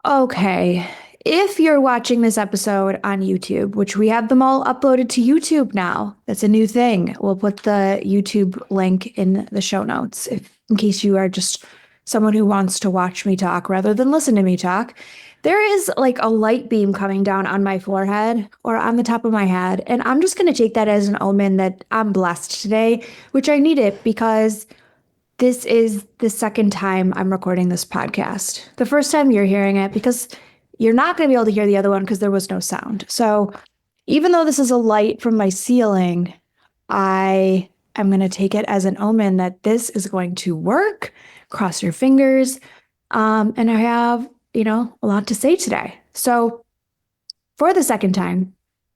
Okay, if you're watching this episode on YouTube, which we have them all uploaded to YouTube now, that's a new thing. We'll put the YouTube link in the show notes in case you are just someone who wants to watch me talk rather than listen to me talk. There is like a light beam coming down on my forehead or on the top of my head, and I'm just going to take that as an omen that I'm blessed today, which I need it because this is the second time I'm recording this podcast. The first time you're hearing it because you're not going to be able to hear the other one because there was no sound. So even though this is a light from my ceiling, I am going to take it as an omen that this is going to work. Cross your fingers. And I have, a lot to say today. So for the second time,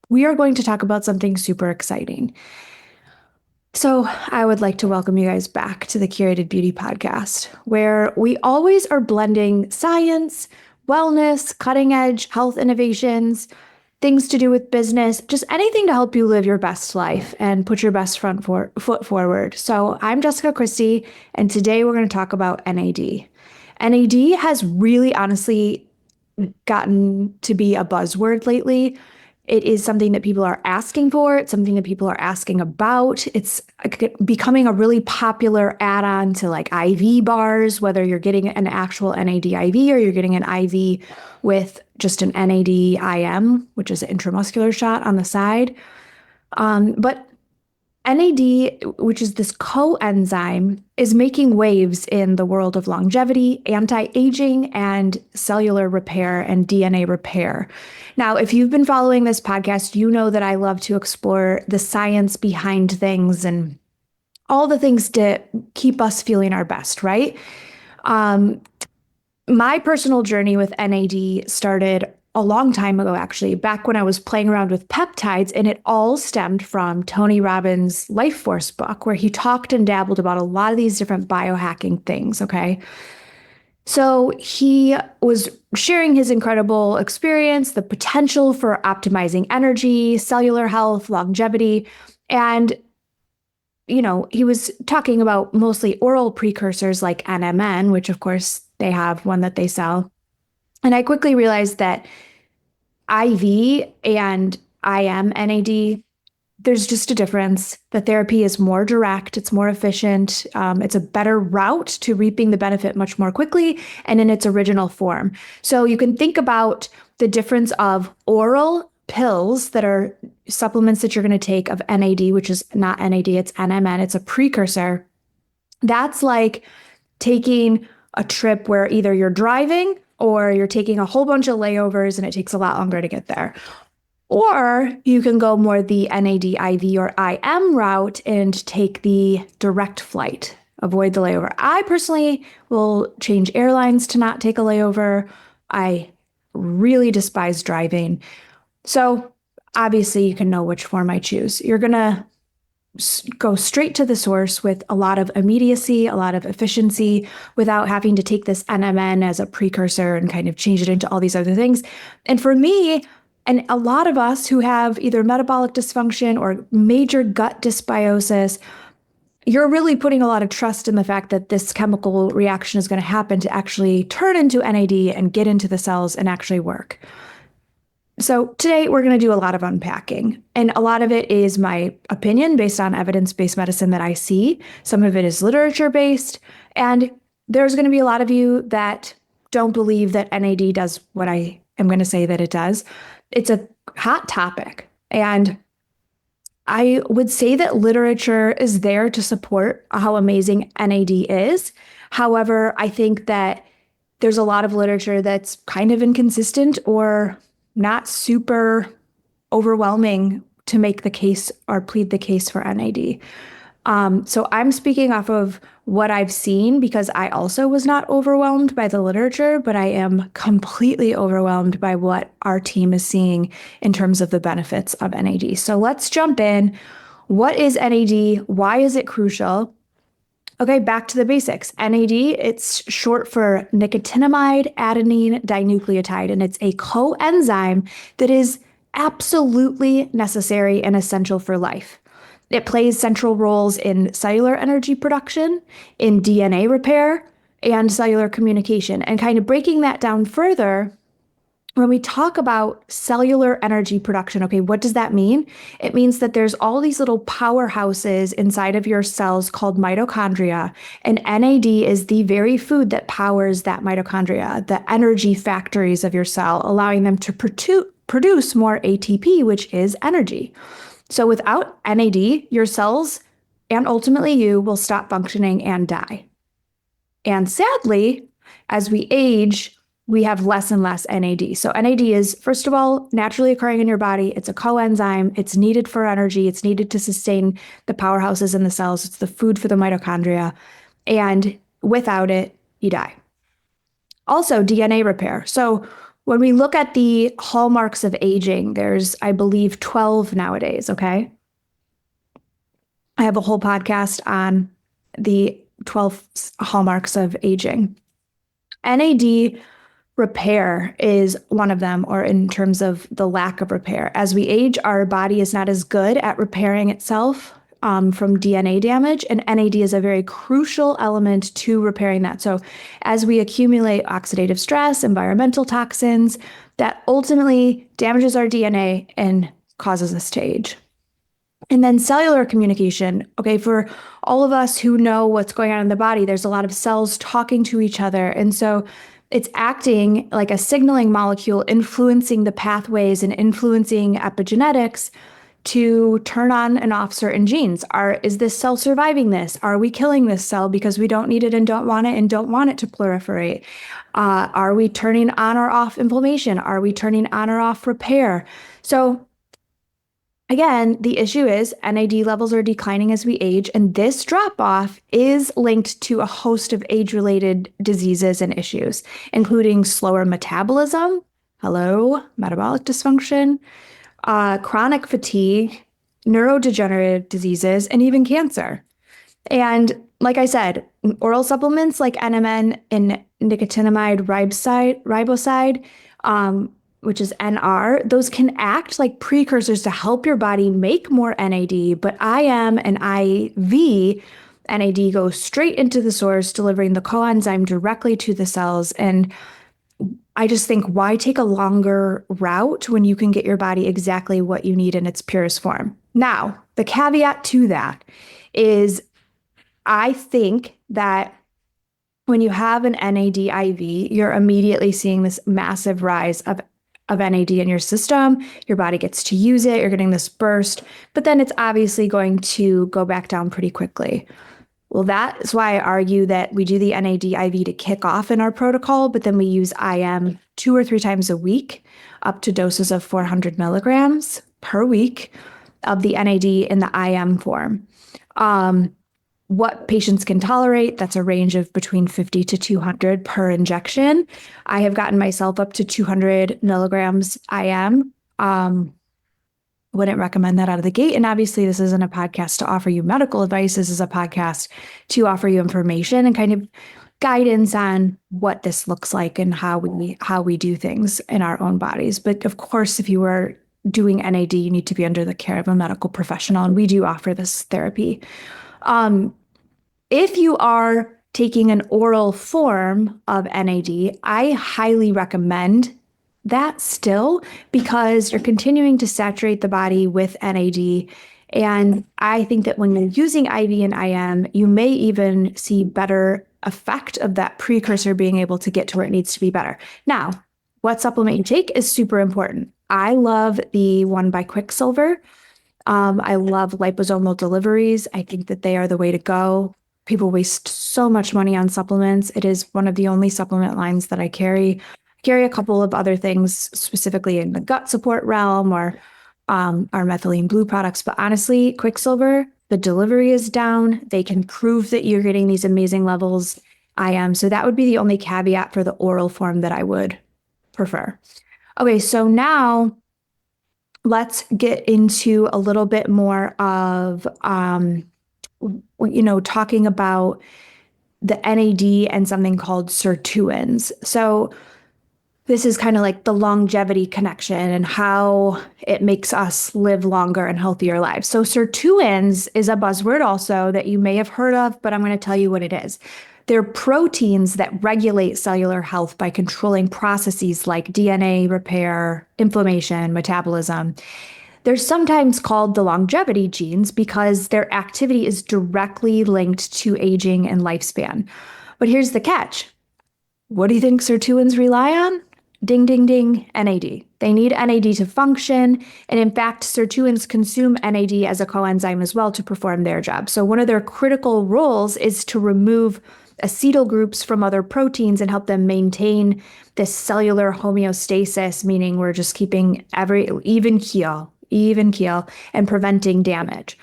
we are going to talk about something super exciting. So, I would like to welcome you guys back to the Curated Beauty Podcast, where we always are blending science, wellness, cutting edge health innovations, things to do with business, just anything to help you live your best life and put your best foot forward. So, I'm Jessica Christie, and today we're going to talk about NAD. NAD has really honestly gotten to be a buzzword lately. It is something that people are asking for. It's something that people are asking about. It's becoming a really popular add-on to like IV bars, whether you're getting an actual NAD IV or you're getting an IV with just an NAD IM, which is an intramuscular shot on the side. But NAD, which is this coenzyme, is making waves in the world of longevity, anti-aging, and cellular repair and DNA repair. Now, if you've been following this podcast, you know that I love to explore the science behind things and all the things to keep us feeling our best, right? My personal journey with NAD started a long time ago, actually, back when I was playing around with peptides, and it all stemmed from Tony Robbins' Life Force book, where he talked and dabbled about a lot of these different biohacking things, okay? So he was sharing his incredible experience, the potential for optimizing energy, cellular health, longevity, and he was talking about mostly oral precursors like NMN, which of course they have one that they sell. And I quickly realized that IV and IM NAD, there's just a difference. The therapy is more direct, it's more efficient, it's a better route to reaping the benefit much more quickly and in its original form. So you can think about the difference of oral pills that are supplements that you're going to take of NAD, which is not NAD, it's NMN, it's a precursor. That's like taking a trip where either you're driving or you're taking a whole bunch of layovers and it takes a lot longer to get there. Or you can go more the NAD IV or IM route and take the direct flight, avoid the layover. I personally will change airlines to not take a layover. I really despise driving. So obviously you can know which form I choose. You're going to go straight to the source with a lot of immediacy, a lot of efficiency, without having to take this NMN as a precursor and kind of change it into all these other things. And for me, and a lot of us who have either metabolic dysfunction or major gut dysbiosis, you're really putting a lot of trust in the fact that this chemical reaction is going to happen to actually turn into NAD and get into the cells and actually work. So today we're going to do a lot of unpacking, and a lot of it is my opinion based on evidence-based medicine that I see. Some of it is literature-based, and there's going to be a lot of you that don't believe that NAD does what I am going to say that it does. It's a hot topic, and I would say that literature is there to support how amazing NAD is. However, I think that there's a lot of literature that's kind of inconsistent or not super overwhelming to make the case or plead the case for NAD. So I'm speaking off of what I've seen because I also was not overwhelmed by the literature, but I am completely overwhelmed by what our team is seeing in terms of the benefits of NAD. So let's jump in. What is NAD? Why is it crucial? Okay, back to the basics. NAD, it's short for nicotinamide adenine dinucleotide, and it's a coenzyme that is absolutely necessary and essential for life. It plays central roles in cellular energy production, in DNA repair, and cellular communication. And kind of breaking that down further, when we talk about cellular energy production, okay, what does that mean? It means that there's all these little powerhouses inside of your cells called mitochondria, and NAD is the very food that powers that mitochondria, the energy factories of your cell, allowing them to produce more ATP, which is energy. So without NAD, your cells and ultimately you will stop functioning and die. And sadly, as we age, we have less and less NAD. So NAD is, first of all, naturally occurring in your body. It's a coenzyme. It's needed for energy. It's needed to sustain the powerhouses in the cells. It's the food for the mitochondria. And without it, you die. Also, DNA repair. So when we look at the hallmarks of aging, there's, I believe, 12 nowadays, okay? I have a whole podcast on the 12 hallmarks of aging. NAD repair is one of them, or in terms of the lack of repair. As we age, our body is not as good at repairing itself from DNA damage, and NAD is a very crucial element to repairing that. So as we accumulate oxidative stress, environmental toxins, that ultimately damages our DNA and causes us to age. And then cellular communication, okay, for all of us who know what's going on in the body, there's a lot of cells talking to each other. And so it's acting like a signaling molecule, influencing the pathways and influencing epigenetics to turn on and off certain genes. Is this cell surviving this? Are we killing this cell because we don't need it and don't want it to proliferate? Are we turning on or off inflammation? Are we turning on or off repair? So again, the issue is NAD levels are declining as we age, and this drop-off is linked to a host of age-related diseases and issues, including slower metabolism, metabolic dysfunction, chronic fatigue, neurodegenerative diseases, and even cancer. And like I said, oral supplements like NMN and nicotinamide riboside, which is NR, those can act like precursors to help your body make more NAD, but IM and IV NAD go straight into the source, delivering the coenzyme directly to the cells. And I just think, why take a longer route when you can get your body exactly what you need in its purest form? Now, the caveat to that is I think that when you have an NAD IV, you're immediately seeing this massive rise of NAD in your system. Your body gets to use it. You're getting this burst, but then it's obviously going to go back down pretty quickly. Well, that is why I argue that we do the NAD IV to kick off in our protocol, but then we use IM 2 or 3 times a week, up to doses of 400 milligrams per week of the NAD in the IM form. What patients can tolerate, that's a range of between 50 to 200 per injection. I have gotten myself up to 200 milligrams IM. Wouldn't recommend that out of the gate. And obviously, this isn't a podcast to offer you medical advice. This is a podcast to offer you information and kind of guidance on what this looks like and how we do things in our own bodies. But of course, if you are doing NAD, you need to be under the care of a medical professional, and we do offer this therapy. If you are taking an oral form of NAD, I highly recommend that still, because you're continuing to saturate the body with NAD. And I think that when you're using IV and IM, you may even see better effect of that precursor being able to get to where it needs to be better. Now, what supplement you take is super important. I love the one by Quicksilver. I love liposomal deliveries. I think that they are the way to go. People waste so much money on supplements. It is one of the only supplement lines that I carry. Carry a couple of other things, specifically in the gut support realm, or our methylene blue products. But honestly, Quicksilver, the delivery is down. They can prove that you're getting these amazing levels. So that would be the only caveat for the oral form that I would prefer. Okay, so now let's get into a little bit more of, talking about the NAD and something called sirtuins. So this is kind of like the longevity connection and how it makes us live longer and healthier lives. So sirtuins is a buzzword also that you may have heard of, but I'm going to tell you what it is. They're proteins that regulate cellular health by controlling processes like DNA repair, inflammation, metabolism. They're sometimes called the longevity genes because their activity is directly linked to aging and lifespan. But here's the catch. What do you think sirtuins rely on? Ding, ding, ding, NAD. They need NAD to function. And in fact, sirtuins consume NAD as a coenzyme as well to perform their job. So one of their critical roles is to remove acetyl groups from other proteins and help them maintain this cellular homeostasis, meaning we're just keeping every even keel, and preventing damage.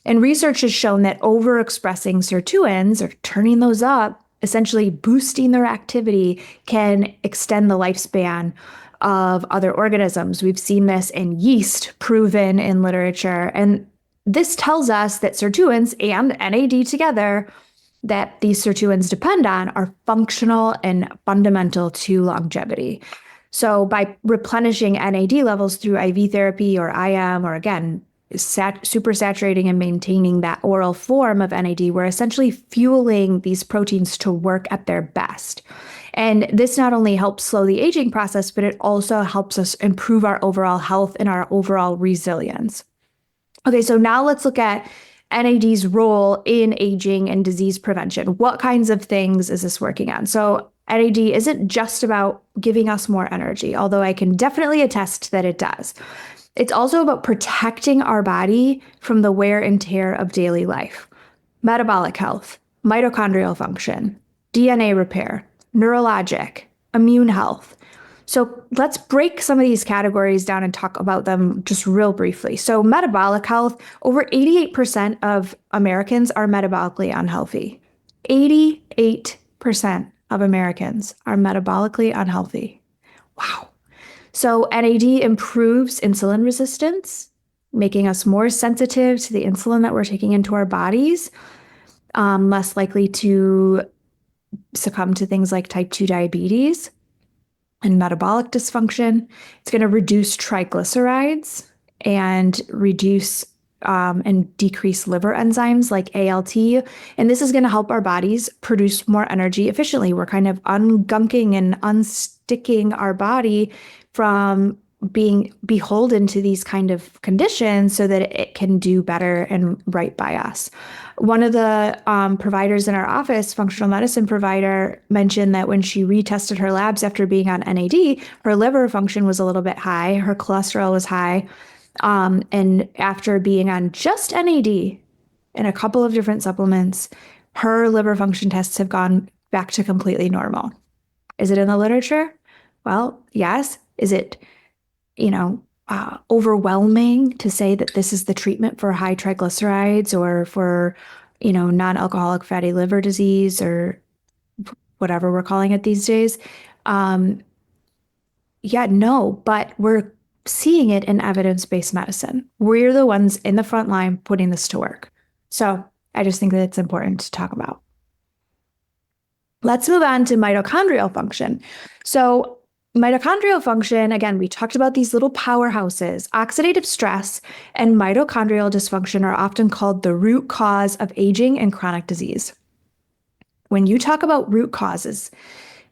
And research has shown that overexpressing sirtuins, or turning those up, essentially boosting their activity, can extend the lifespan of other organisms. We've seen this in yeast, proven in literature. And this tells us that sirtuins and NAD together, that these sirtuins depend on, are functional and fundamental to longevity. So by replenishing NAD levels through IV therapy or IM, or again, super saturating and maintaining that oral form of NAD, we're essentially fueling these proteins to work at their best. And this not only helps slow the aging process, but it also helps us improve our overall health and our overall resilience. Okay, so now let's look at NAD's role in aging and disease prevention. What kinds of things is this working on? So NAD isn't just about giving us more energy, although I can definitely attest that it does. It's also about protecting our body from the wear and tear of daily life. Metabolic health, mitochondrial function, DNA repair, neurologic, immune health. So let's break some of these categories down and talk about them just real briefly. So metabolic health, over 88% of Americans are metabolically unhealthy. 88% of Americans are metabolically unhealthy. Wow. So NAD improves insulin resistance, making us more sensitive to the insulin that we're taking into our bodies, less likely to succumb to things like type 2 diabetes and metabolic dysfunction. It's going to reduce triglycerides and reduce and decrease liver enzymes like ALT. And this is going to help our bodies produce more energy efficiently. We're kind of ungunking and unsticking our body from being beholden to these kind of conditions so that it can do better and right by us. One of the providers in our office, functional medicine provider, mentioned that when she retested her labs after being on NAD, her liver function was a little bit high, her cholesterol was high, and after being on just NAD and a couple of different supplements, her liver function tests have gone back to completely normal. Is it in the literature? Well, yes. Is it, overwhelming to say that this is the treatment for high triglycerides or for, non-alcoholic fatty liver disease or whatever we're calling it these days? No, but we're seeing it in evidence-based medicine. We're the ones in the front line putting this to work. So I just think that it's important to talk about. Let's move on to mitochondrial function. So mitochondrial function, again, we talked about these little powerhouses. Oxidative stress and mitochondrial dysfunction are often called the root cause of aging and chronic disease. When you talk about root causes,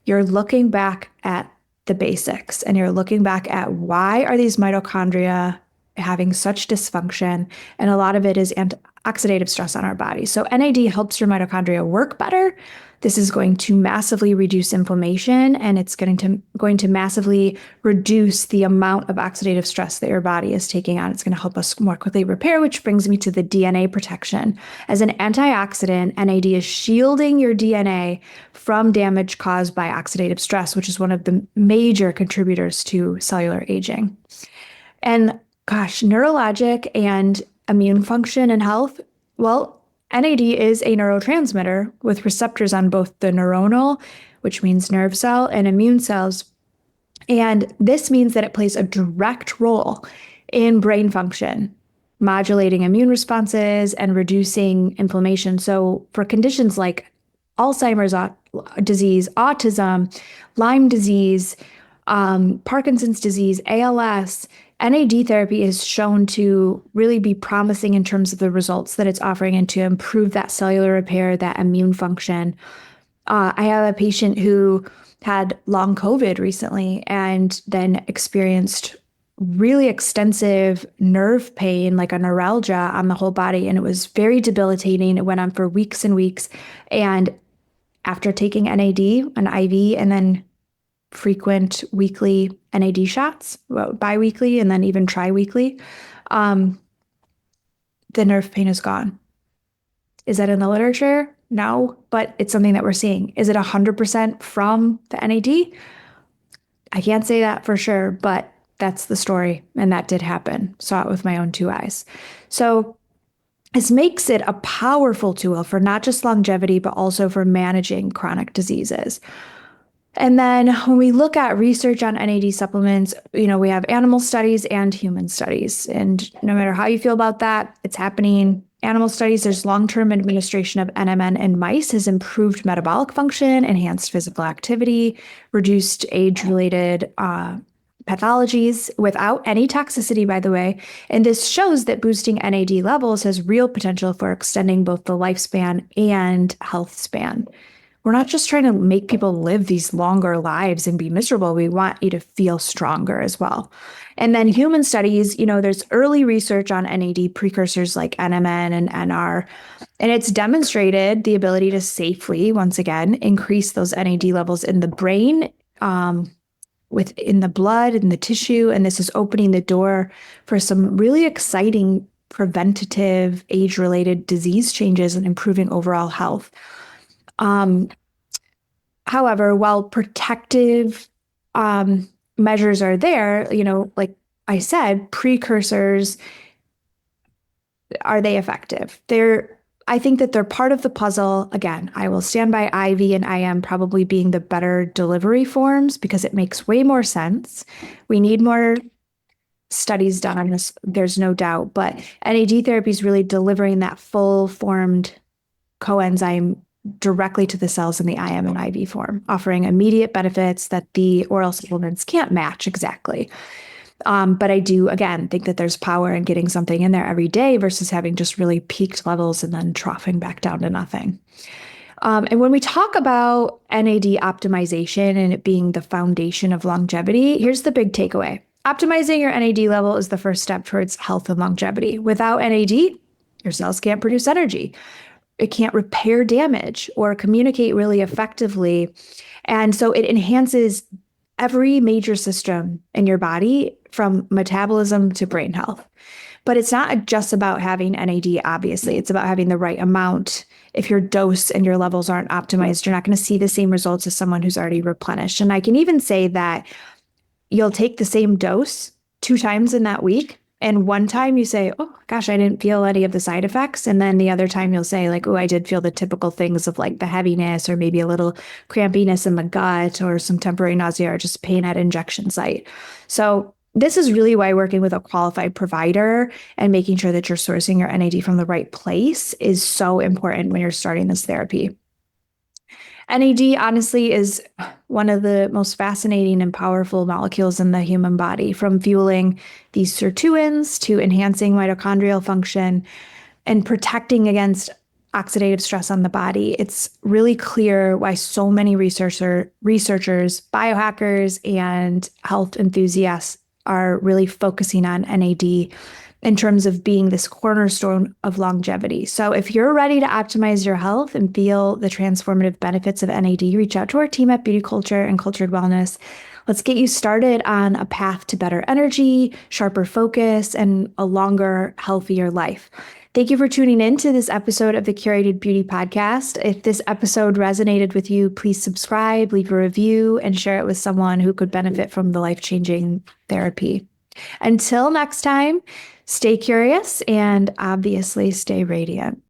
you're looking back at the basics and you're looking back at why are these mitochondria having such dysfunction, and a lot of it is oxidative stress on our body. So NAD helps your mitochondria work better. This is going to massively reduce inflammation, and it's going to massively reduce the amount of oxidative stress that your body is taking on. It's going to help us more quickly repair, which brings me to the DNA protection. As an antioxidant, NAD is shielding your DNA from damage caused by oxidative stress, which is one of the major contributors to cellular aging. And gosh, neurologic and immune function and health, well, NAD is a neurotransmitter with receptors on both the neuronal, which means nerve cell, and immune cells. And this means that it plays a direct role in brain function, modulating immune responses and reducing inflammation. So for conditions like Alzheimer's disease, autism, Lyme disease, Parkinson's disease, ALS, NAD therapy is shown to really be promising in terms of the results that it's offering and to improve that cellular repair, that immune function. I have a patient who had long COVID recently and then experienced really extensive nerve pain, like a neuralgia on the whole body. And it was very debilitating. It went on for weeks and weeks. And after taking NAD, an IV, and then frequent weekly NAD shots, well, biweekly, and then even tri-weekly, the nerve pain is gone. Is that in the literature? No, but it's something that we're seeing. Is it 100% from the NAD? I can't say that for sure, but that's the story. And that did happen. Saw it with my own two eyes. So this makes it a powerful tool for not just longevity, but also for managing chronic diseases. And then when we look at research on NAD supplements, we have animal studies and human studies. And no matter how you feel about that, it's happening. Animal studies, there's long-term administration of NMN in mice has improved metabolic function, enhanced physical activity, reduced age-related pathologies without any toxicity, by the way. And this shows that boosting NAD levels has real potential for extending both the lifespan and health span. We're not just trying to make people live these longer lives and be miserable. We want you to feel stronger as well. And then human studies, there's early research on NAD precursors like NMN and NR, and it's demonstrated the ability to safely, once again, increase those NAD levels in the brain, within the blood, in the tissue, and this is opening the door for some really exciting preventative age-related disease changes and improving overall health. However, while protective measures are there, like I said, precursors, are they effective? I think that they're part of the puzzle. Again, I will stand by IV and IM probably being the better delivery forms because it makes way more sense. We need more studies done on this, there's no doubt, but NAD therapy is really delivering that full-formed coenzyme directly to the cells in the IM and IV form, offering immediate benefits that the oral supplements can't match exactly. But I do, again, think that there's power in getting something in there every day versus having just really peaked levels and then troughing back down to nothing. And when we talk about NAD optimization and it being the foundation of longevity, here's the big takeaway. Optimizing your NAD level is the first step towards health and longevity. Without NAD, your cells can't produce energy. It can't repair damage or communicate really effectively. And so it enhances every major system in your body from metabolism to brain health. But it's not just about having NAD, obviously. It's about having the right amount. If your dose and your levels aren't optimized, you're not going to see the same results as someone who's already replenished. And I can even say that you'll take the same dose 2 times in that week. And one time you say, oh gosh, I didn't feel any of the side effects. And then the other time you'll say like, oh, I did feel the typical things of like the heaviness or maybe a little crampiness in the gut or some temporary nausea or just pain at injection site. So this is really why working with a qualified provider and making sure that you're sourcing your NAD from the right place is so important when you're starting this therapy. NAD, honestly, is one of the most fascinating and powerful molecules in the human body, from fueling these sirtuins to enhancing mitochondrial function and protecting against oxidative stress on the body. It's really clear why so many researchers, biohackers, and health enthusiasts are really focusing on NAD in terms of being this cornerstone of longevity. So if you're ready to optimize your health and feel the transformative benefits of NAD, reach out to our team at Beauty Culture and Cultured Wellness. Let's get you started on a path to better energy, sharper focus, and a longer, healthier life. Thank you for tuning in to this episode of the Curated Beauty Podcast. If this episode resonated with you, please subscribe, leave a review, and share it with someone who could benefit from the life-changing therapy. Until next time, stay curious and obviously stay radiant.